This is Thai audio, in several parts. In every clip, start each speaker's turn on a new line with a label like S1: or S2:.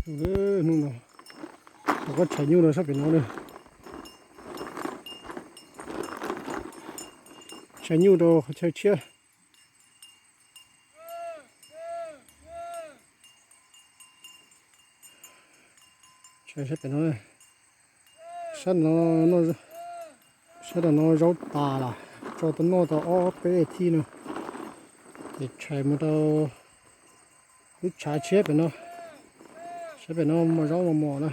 S1: นู่นน่ะเราก็ใช้นิ้วเลยสักเป็นน้อยเลยใช้นิ้วเราใช้เชี่ยใช้เป็นน้อยฉันnó sẽ là nó rau tà là cho tụi nó tao ó bé thi nữa để chạy một tao lúc chạy chết bên nó sẽ bên nó mà rau mà mò nữa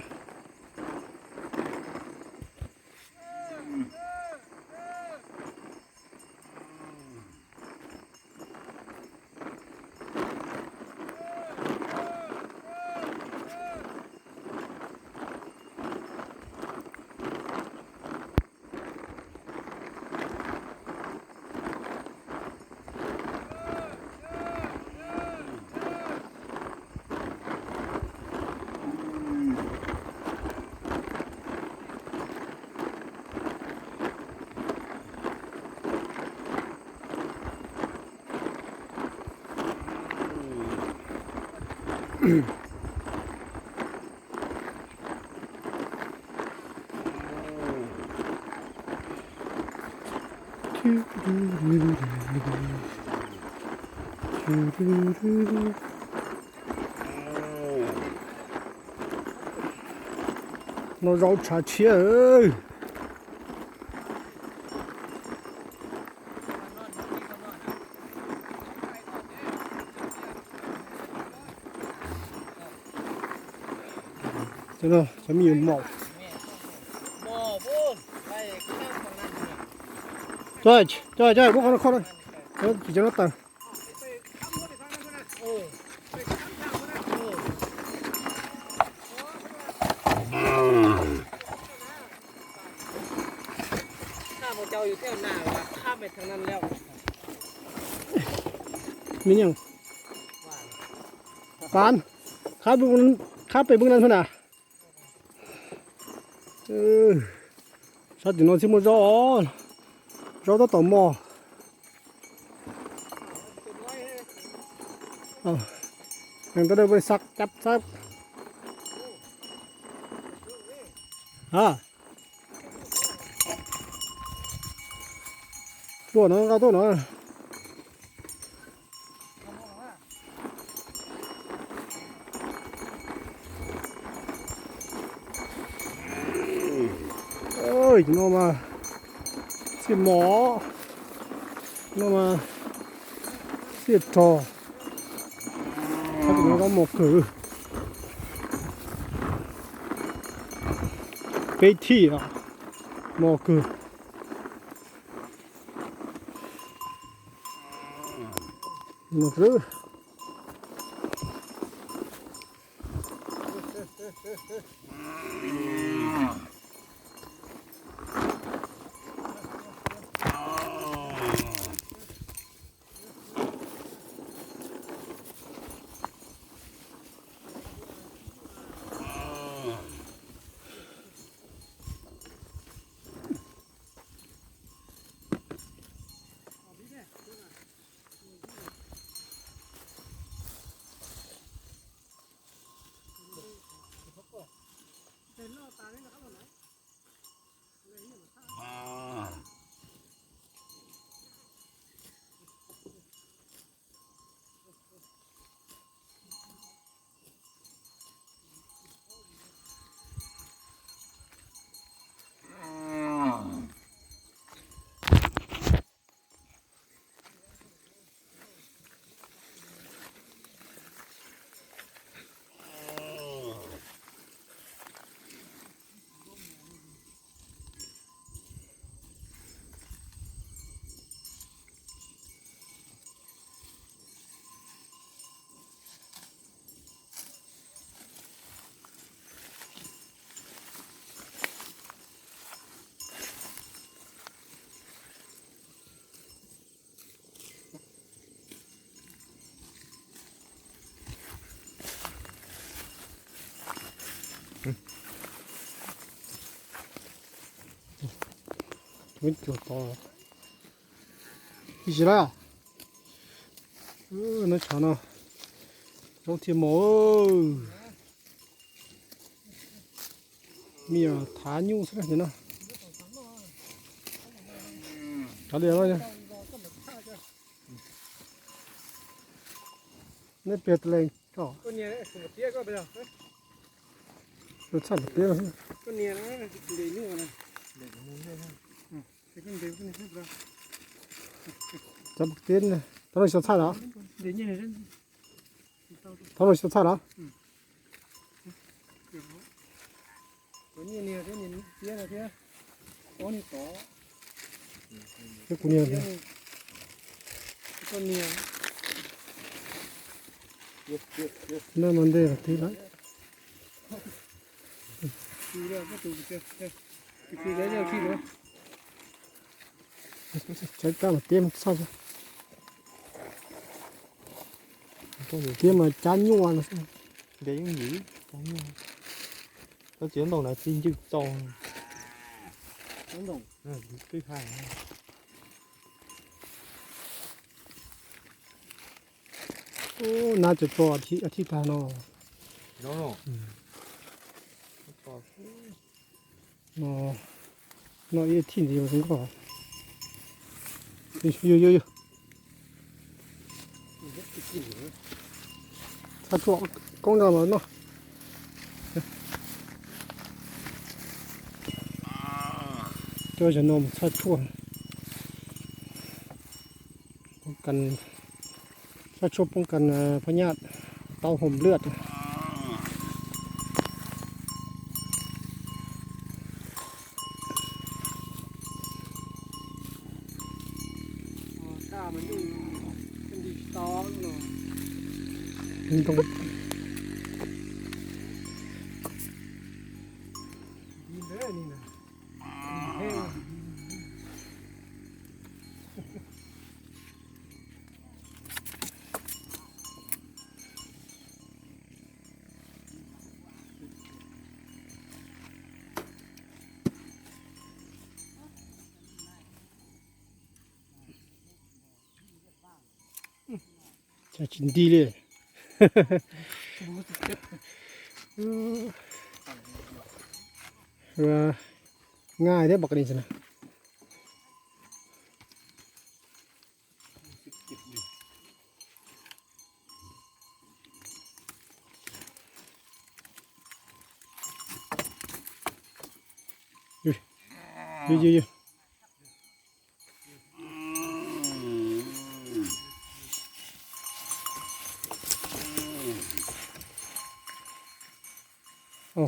S1: nó rau chả chia ơi thế nào sẽมีmỏ trời trời trời bố con nó chỉ cho nó tầng
S2: เจ้าอยู่แถวหน้าว่าข้ามไปทางนั้นแล้ว
S1: มียังการข้าไปบึงข้าไปบึงนั้นเท่าน่ะสัตว์ที่นอนซิมุจอเราต้องต่อหม้อยังต้องได้ไปซักจับซักตัวน้องเราตัวน้องน้องมาสิหมอน้องมาสิทอถ้าเป็นน้องก็หมกคือไปที่อ่ะหมกคือหมกคือไม่เกี่ยวต่ออีกแล้วนั่นฉันอ่ะเราเทียมหมอ มีฐานยูสักนิดเนาะเขาเรียกว่าเนี่ยนี่เป็ดเลยก็
S2: ตัวเนี้ยสมมติเตี้ยก็ไปแล้ว
S1: รสชาติเปรี้ยว
S2: ตัวเนี้ยนะเดี๋ยวนี้นะเดี๋ยวนี้ได้นะเดี๋ยวนี้ได้แล้ว
S1: จับกินนะตอนนี้รสชาติเหรอ
S2: เดี๋ยวนี้ได้
S1: ตอนนี้รสชาติเหรอ
S2: ตัวนี้เนี่ยตัวนี้เตี้ยนะเตี้ยตัวนี้ต่อ
S1: นี่กูเนี่ย
S2: ตัวเนี้ย
S1: นั่นมันได้ทีละ
S2: คือเรื่องก็ตัวเตี้ยคือได้แล้วที่เนาะ
S1: ใช้ตั้งเตรียมซ่าเตรียมมาจานยัวนะ
S3: để những gì có nhiều có chuyện đầu là tin chứ to
S2: đúng rồi
S3: cái khai
S1: โอ้น่าจะตัวอาทิตย์ตาเนาะ
S3: đó rồi
S1: เนาะเนาะยี่ที่นี่มันก็อยู่ถ้าทั่วกงดำเนาะเจ้าจะนมถ้าทั่วป้องกันถ้าช่วยป้องกันพยาธิเต้าห่มเลือด
S2: กล้ามันอยู่เป็นดีต่อเนาะ
S1: มันต้อง
S2: ดีเลยนี่นะเฮ้
S1: จะชินดีเลยว่าง่ายได้บอกกันนี่สินะอยู่โอ้